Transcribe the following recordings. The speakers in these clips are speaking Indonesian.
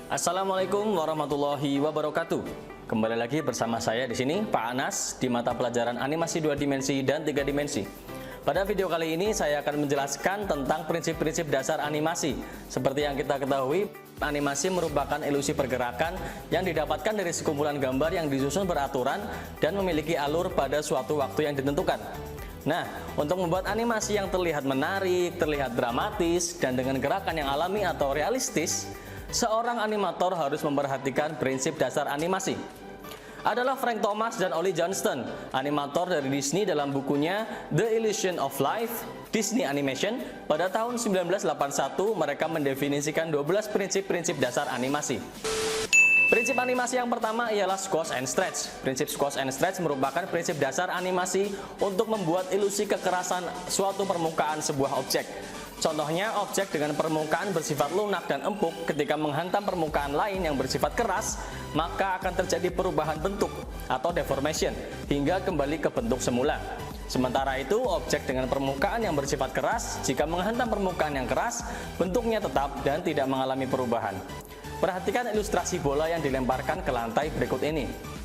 Assalamualaikum warahmatullahi wabarakatuh. Kembali lagi bersama saya di sini, Pak Anas, di mata pelajaran animasi 2 dimensi dan 3 dimensi. Pada video kali ini saya akan menjelaskan tentang prinsip-prinsip dasar animasi. Seperti yang kita ketahui, animasi merupakan ilusi pergerakan yang didapatkan dari sekumpulan gambar yang disusun beraturan dan memiliki alur pada suatu waktu yang ditentukan. Nah, untuk membuat animasi yang terlihat menarik, terlihat dramatis, dan dengan gerakan yang alami atau realistis, seorang animator harus memperhatikan prinsip dasar animasi. Adalah Frank Thomas dan Ollie Johnston, animator dari Disney, dalam bukunya The Illusion of Life, Disney Animation. Pada tahun 1981, mereka mendefinisikan 12 prinsip-prinsip dasar animasi. Prinsip animasi yang pertama ialah squash and stretch. Prinsip squash and stretch merupakan prinsip dasar animasi untuk membuat ilusi kekerasan suatu permukaan sebuah objek. Contohnya, objek dengan permukaan bersifat lunak dan empuk ketika menghantam permukaan lain yang bersifat keras, maka akan terjadi perubahan bentuk atau deformation hingga kembali ke bentuk semula. Sementara itu, objek dengan permukaan yang bersifat keras, jika menghantam permukaan yang keras, bentuknya tetap dan tidak mengalami perubahan. Perhatikan ilustrasi bola yang dilemparkan ke lantai berikut ini.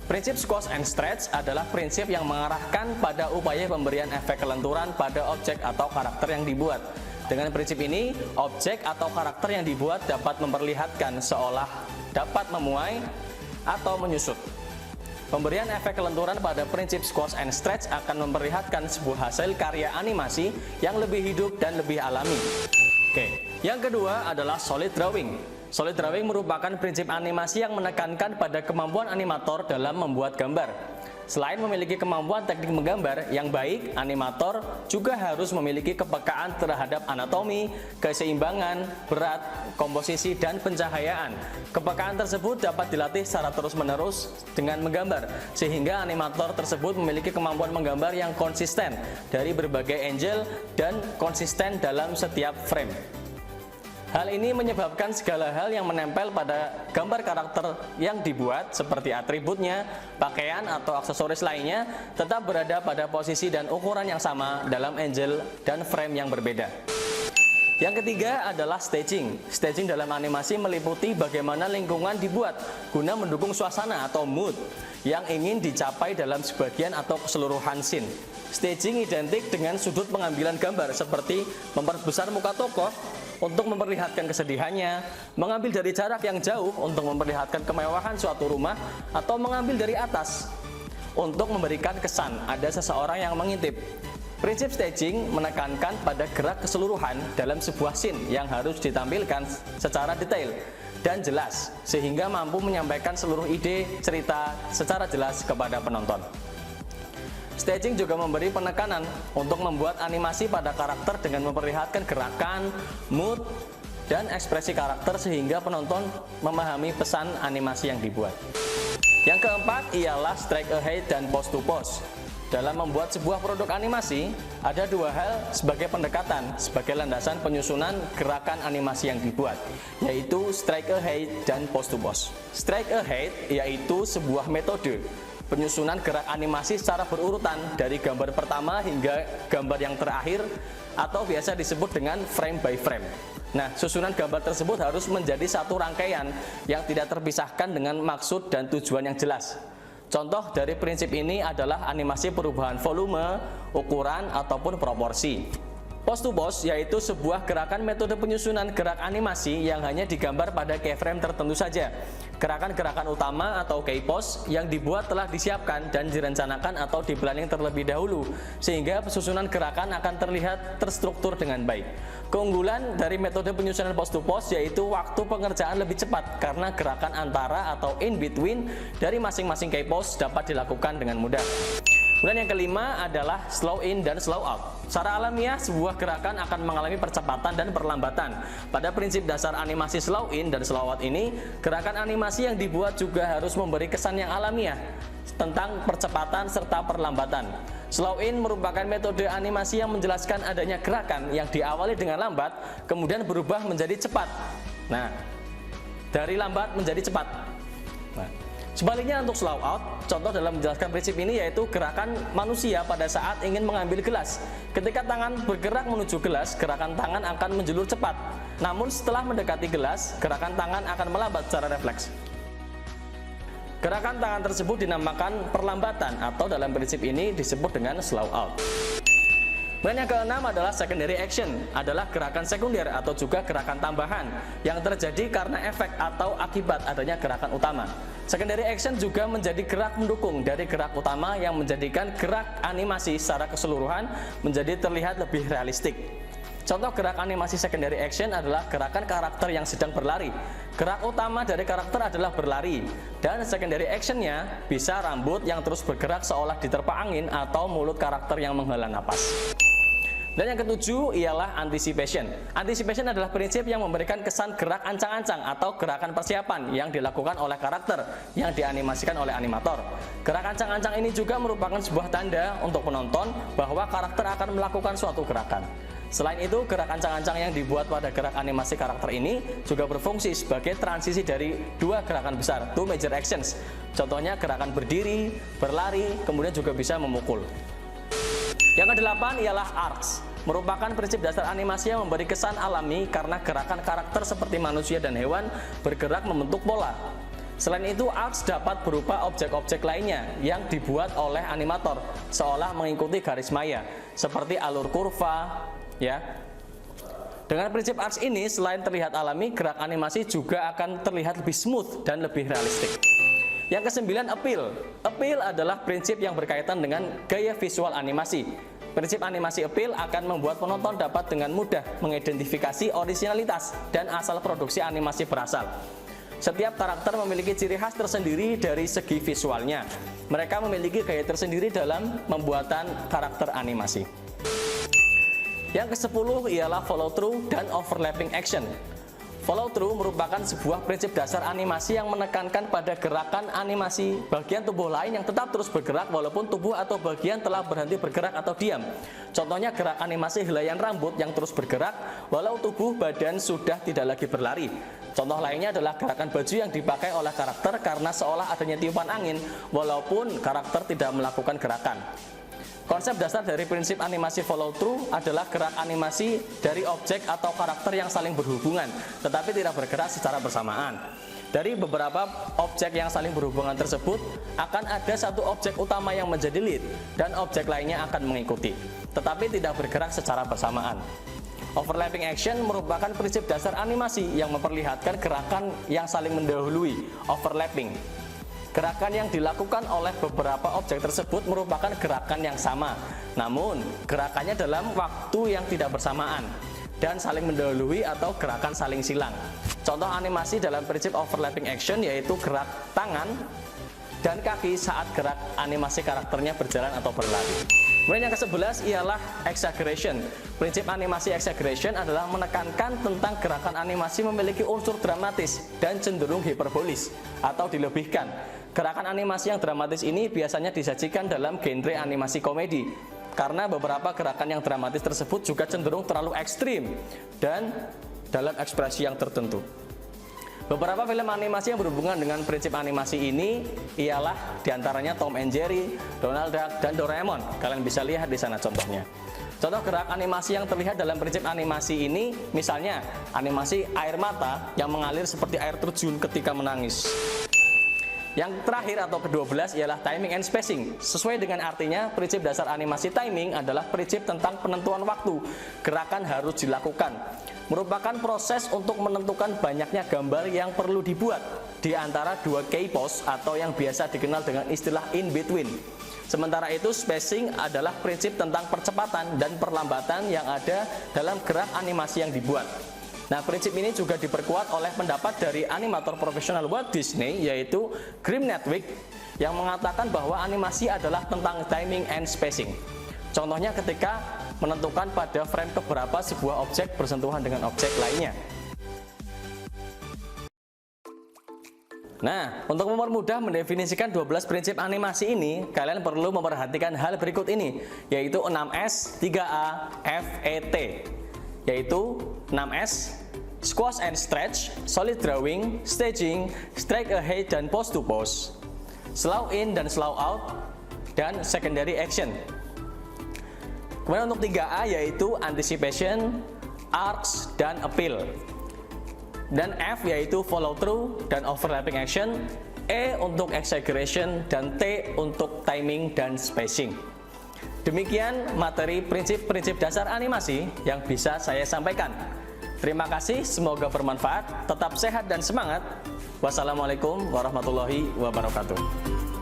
Prinsip squash and stretch adalah prinsip yang mengarahkan pada upaya pemberian efek kelenturan pada objek atau karakter yang dibuat. Dengan prinsip ini, objek atau karakter yang dibuat dapat memperlihatkan seolah dapat memuai atau menyusut. Pemberian efek kelenturan pada prinsip squash and stretch akan memperlihatkan sebuah hasil karya animasi yang lebih hidup dan lebih alami. Yang kedua adalah solid drawing. Solid drawing merupakan prinsip animasi yang menekankan pada kemampuan animator dalam membuat gambar. Selain memiliki kemampuan teknik menggambar yang baik, animator juga harus memiliki kepekaan terhadap anatomi, keseimbangan, berat, komposisi, dan pencahayaan. Kepekaan tersebut dapat dilatih secara terus-menerus dengan menggambar, sehingga animator tersebut memiliki kemampuan menggambar yang konsisten dari berbagai angle dan konsisten dalam setiap frame. Hal ini menyebabkan segala hal yang menempel pada gambar karakter yang dibuat, seperti atributnya, pakaian, atau aksesoris lainnya, tetap berada pada posisi dan ukuran yang sama dalam angle dan frame yang berbeda. Yang ketiga adalah staging. Staging dalam animasi meliputi bagaimana lingkungan dibuat guna mendukung suasana atau mood yang ingin dicapai dalam sebagian atau keseluruhan scene. Staging identik dengan sudut pengambilan gambar, seperti memperbesar muka tokoh untuk memperlihatkan kesedihannya, mengambil dari jarak yang jauh untuk memperlihatkan kemewahan suatu rumah, atau mengambil dari atas untuk memberikan kesan ada seseorang yang mengintip. Prinsip staging menekankan pada gerak keseluruhan dalam sebuah scene yang harus ditampilkan secara detail dan jelas, sehingga mampu menyampaikan seluruh ide cerita secara jelas kepada penonton. Staging juga memberi penekanan untuk membuat animasi pada karakter dengan memperlihatkan gerakan, mood, dan ekspresi karakter sehingga penonton memahami pesan animasi yang dibuat. Yang keempat ialah strike ahead dan pose to pose. Dalam membuat sebuah produk animasi, ada dua hal sebagai pendekatan, sebagai landasan penyusunan gerakan animasi yang dibuat, yaitu strike ahead dan pose to pose. Strike ahead yaitu sebuah metode penyusunan gerak animasi secara berurutan dari gambar pertama hingga gambar yang terakhir, atau biasa disebut dengan frame by frame. Nah, susunan gambar tersebut harus menjadi satu rangkaian yang tidak terpisahkan dengan maksud dan tujuan yang jelas. Contoh dari prinsip ini adalah animasi perubahan volume, ukuran, ataupun proporsi. Pose to pose yaitu sebuah gerakan metode penyusunan gerak animasi yang hanya digambar pada keyframe tertentu saja. Gerakan-gerakan utama atau key pose yang dibuat telah disiapkan dan direncanakan atau di-planning terlebih dahulu, sehingga penyusunan gerakan akan terlihat terstruktur dengan baik. Keunggulan dari metode penyusunan pose to pose yaitu waktu pengerjaan lebih cepat karena gerakan antara atau in between dari masing-masing key pose dapat dilakukan dengan mudah. Kemudian yang kelima adalah slow in dan slow out. Secara alamiah, sebuah gerakan akan mengalami percepatan dan perlambatan. Pada prinsip dasar animasi slow in dan slow out ini, gerakan animasi yang dibuat juga harus memberi kesan yang alamiah tentang percepatan serta perlambatan. Slow in merupakan metode animasi yang menjelaskan adanya gerakan yang diawali dengan lambat, kemudian berubah menjadi cepat. Nah, dari lambat menjadi cepat. Sebaliknya untuk slow out, contoh dalam menjelaskan prinsip ini yaitu gerakan manusia pada saat ingin mengambil gelas. Ketika tangan bergerak menuju gelas, gerakan tangan akan menjulur cepat. Namun setelah mendekati gelas, gerakan tangan akan melambat secara refleks. Gerakan tangan tersebut dinamakan perlambatan atau dalam prinsip ini disebut dengan slow out. Kemudian yang keenam adalah secondary action, adalah gerakan sekunder atau juga gerakan tambahan yang terjadi karena efek atau akibat adanya gerakan utama. Secondary action juga menjadi gerak mendukung dari gerak utama yang menjadikan gerak animasi secara keseluruhan menjadi terlihat lebih realistik. Contoh gerak animasi secondary action adalah gerakan karakter yang sedang berlari. Gerak utama dari karakter adalah berlari, dan secondary actionnya bisa rambut yang terus bergerak seolah diterpa angin atau mulut karakter yang menghela napas. Dan yang ketujuh ialah anticipation. Anticipation adalah prinsip yang memberikan kesan gerak ancang-ancang atau gerakan persiapan yang dilakukan oleh karakter yang dianimasikan oleh animator. Gerak ancang-ancang ini juga merupakan sebuah tanda untuk penonton bahwa karakter akan melakukan suatu gerakan. Selain itu, gerak ancang-ancang yang dibuat pada gerak animasi karakter ini juga berfungsi sebagai transisi dari dua gerakan besar, two major actions. Contohnya gerakan berdiri, berlari, kemudian juga bisa memukul. Yang kedelapan ialah arcs, merupakan prinsip dasar animasi yang memberi kesan alami karena gerakan karakter seperti manusia dan hewan bergerak membentuk pola. Selain itu, arcs dapat berupa objek-objek lainnya yang dibuat oleh animator seolah mengikuti garis maya, seperti alur kurva, ya. Dengan prinsip arcs ini, selain terlihat alami, gerak animasi juga akan terlihat lebih smooth dan lebih realistik. Yang kesembilan, appeal. Appeal adalah prinsip yang berkaitan dengan gaya visual animasi. Prinsip animasi appeal akan membuat penonton dapat dengan mudah mengidentifikasi originalitas dan asal produksi animasi berasal. Setiap karakter memiliki ciri khas tersendiri dari segi visualnya. Mereka memiliki gaya tersendiri dalam pembuatan karakter animasi. Yang ke-10 ialah follow through dan overlapping action. Follow through merupakan sebuah prinsip dasar animasi yang menekankan pada gerakan animasi bagian tubuh lain yang tetap terus bergerak walaupun tubuh atau bagian telah berhenti bergerak atau diam. Contohnya gerak animasi helaian rambut yang terus bergerak walau tubuh badan sudah tidak lagi berlari. Contoh lainnya adalah gerakan baju yang dipakai oleh karakter karena seolah adanya tiupan angin walaupun karakter tidak melakukan gerakan. Konsep dasar dari prinsip animasi follow through adalah gerak animasi dari objek atau karakter yang saling berhubungan, tetapi tidak bergerak secara bersamaan. Dari beberapa objek yang saling berhubungan tersebut, akan ada satu objek utama yang menjadi lead, dan objek lainnya akan mengikuti, tetapi tidak bergerak secara bersamaan. Overlapping action merupakan prinsip dasar animasi yang memperlihatkan gerakan yang saling mendahului, overlapping. Gerakan yang dilakukan oleh beberapa objek tersebut merupakan gerakan yang sama, namun gerakannya dalam waktu yang tidak bersamaan dan saling mendahului atau gerakan saling silang. Contoh animasi dalam prinsip overlapping action yaitu gerak tangan dan kaki saat gerak animasi karakternya berjalan atau berlari. Kemudian yang ke-11 ialah exaggeration. Prinsip animasi exaggeration adalah menekankan tentang gerakan animasi memiliki unsur dramatis dan cenderung hiperbolis atau dilebihkan. Gerakan animasi yang dramatis ini biasanya disajikan dalam genre animasi komedi karena beberapa gerakan yang dramatis tersebut juga cenderung terlalu ekstrim dan dalam ekspresi yang tertentu. Beberapa film animasi yang berhubungan dengan prinsip animasi ini ialah diantaranya Tom and Jerry, Donald Duck, dan Doraemon. Kalian bisa lihat di sana contohnya. Contoh gerak animasi yang terlihat dalam prinsip animasi ini misalnya animasi air mata yang mengalir seperti air terjun ketika menangis. Yang terakhir atau ke-12 ialah timing and spacing. Sesuai dengan artinya, prinsip dasar animasi timing adalah prinsip tentang penentuan waktu. Gerakan harus dilakukan. Merupakan proses untuk menentukan banyaknya gambar yang perlu dibuat di antara dua key pose atau yang biasa dikenal dengan istilah in between. Sementara itu, spacing adalah prinsip tentang percepatan dan perlambatan yang ada dalam gerak animasi yang dibuat. Nah, prinsip ini juga diperkuat oleh pendapat dari animator profesional Walt Disney yaitu Grim Netwick yang mengatakan bahwa animasi adalah tentang timing and spacing. Contohnya ketika menentukan pada frame keberapa sebuah objek bersentuhan dengan objek lainnya. Nah, untuk mempermudah mendefinisikan 12 prinsip animasi ini, kalian perlu memperhatikan hal berikut ini, yaitu 6S, 3A, F, E, T. Yaitu 6S, squash and stretch, solid drawing, staging, strike ahead, dan pose to pose. slow in dan slow out, dan secondary action. Kemudian untuk 3A yaitu anticipation, arcs, dan appeal. Dan F yaitu follow through dan overlapping action, E untuk exaggeration, dan T untuk timing dan spacing. Demikian materi prinsip-prinsip dasar animasi yang bisa saya sampaikan. Terima kasih, semoga bermanfaat. Tetap sehat dan semangat. Wassalamualaikum warahmatullahi wabarakatuh.